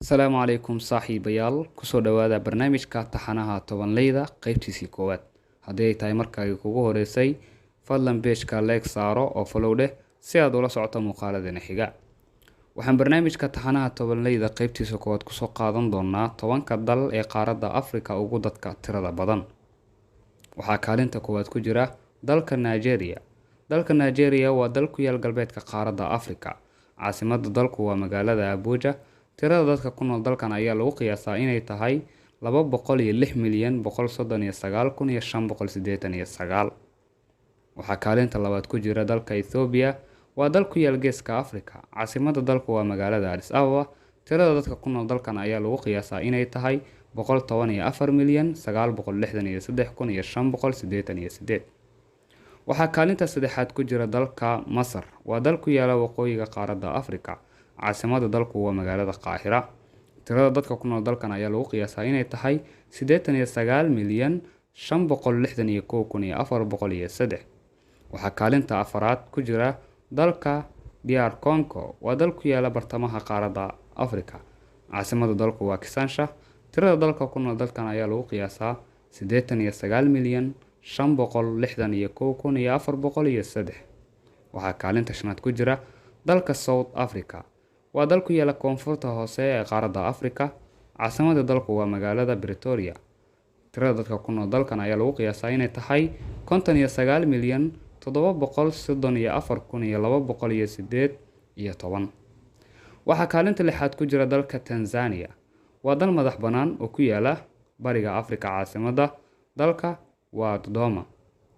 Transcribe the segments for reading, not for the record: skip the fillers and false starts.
asalaamu calaykum saaxiibayaal kusoo dhawaada barnaamijka taxanaha tobanleyda qaybtiisii koowaad. haddii ay tahay markaagii kugu horeysay fadlan beejka leeg saaro oo follow dheh si aad ula socoto muuqaaladeena xiga. waxaan barnaamijka taxanaha tobanleyda qaybtiisa koowaad kusoo qaadan doonaa 10ka dal ee qaaradda Afrika ugu dadka tirada badan. waxaa kaalinta koowaad ku jira dalka Nigeria. dalka Nigeria waa dal ku yaal galbeedka qaaradda Afrika. caasimadda dalku waa magaalada Abuja. tirada dadka ku nool dalkan ayaa lagu qiyaasaa inay tahay 206,309,589. waxaa kaalinta labaad ku jira dalka Ethiopia. waa dal ku yaal geeska Afrika. caasimadda dalku waa magaalada Addis Ababa. tirada dadka ku nool dalkan ayaa lagu qiyaasaa inay tahay 114,963,588. waxaa kaalinta saddexaad ku jira dalka Masar. waa dal ku yaala waqooyiga qaaradda Afrika. caasimadda dalku waa magaalada Qaahira. tirada dadka ku nool dalkan ayaa lagu qiyaasaa inay tahay 89,561,403. waxaa kaalinta afaraad ku jira dalka DR Congo. waa dal ku yaala bartamaha qaaradda Afrika. caasimadda dalku waa Kinshaasa. tirada dalka ku nool dalkan ayaa lagu qiyaasaa 89,561,403. waxaa kaalinta shanaad ku jira dalka South Africa. waa dal ku yaala koonfurta hoose ee qaaradda Afrika. caasimadda dalku waa magaalada Pretoria. tirada dadka ku nool dalkan ayaa lagu qiyaasaa inay tahay 59,734,218. waxaa kaalinta lixaad ku jira dalka Tanzania. waa dal madax bannaan oo ku yaala bariga Afrika. caasimadda dalka waa Dodoma.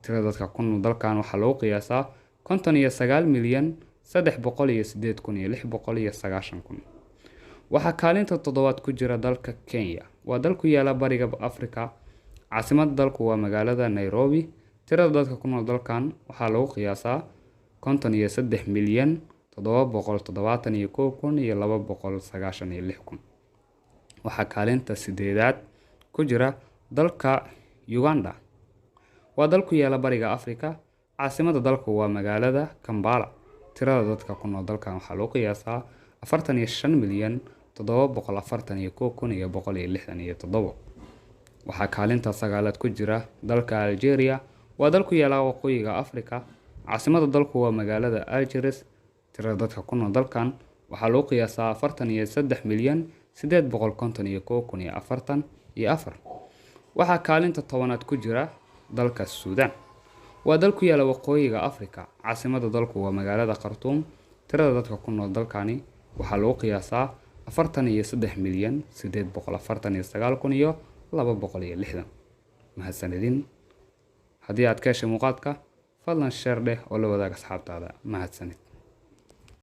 tirada dadka ku nool dalkan waxaa lagu qiyaasaa 59,308,690. waxaa kaalinta toddobaad ku jira dalka Kenya. waa dal ku yaala bariga Afrika. caasimadda dalku waa magaalada Nairobi. tirada dadka ku nool dalkan waxaa lagu qiyaasaa 53,771,296. waxaa kaalinta sideedaad ku jira dalka Uganda. waa dal ku yaala bariga Afrika. caasimadda dalku waa magaalada Kampala. tirada dadka ku nool dalkan waxaa lagu qiyaasaa 45,741,167. waxaa kaalinta sagaalaad ku jira dalka Algeria. waa dal ku yaala waqooyiga Afrika. caasimadda dalku waa magaalada Algiers. tirada dadka ku nool dalkan waxaa lagu qiyaasaa 43,851,044. waxaa kaalinta tobanaad ku jira dalka Suudaan. waa dal ku yaala waqooyiga Afrika. caasimadda dalku waa magaalada Khartoum. tirada dadka ku nool dalkani waxaa lagu qiyaasaa 43,849,260. mahadsanidin. haddii aad ka heshay muuqaalka fadlan share dheh oo la wadaag asxaabtaada. mahadsanid.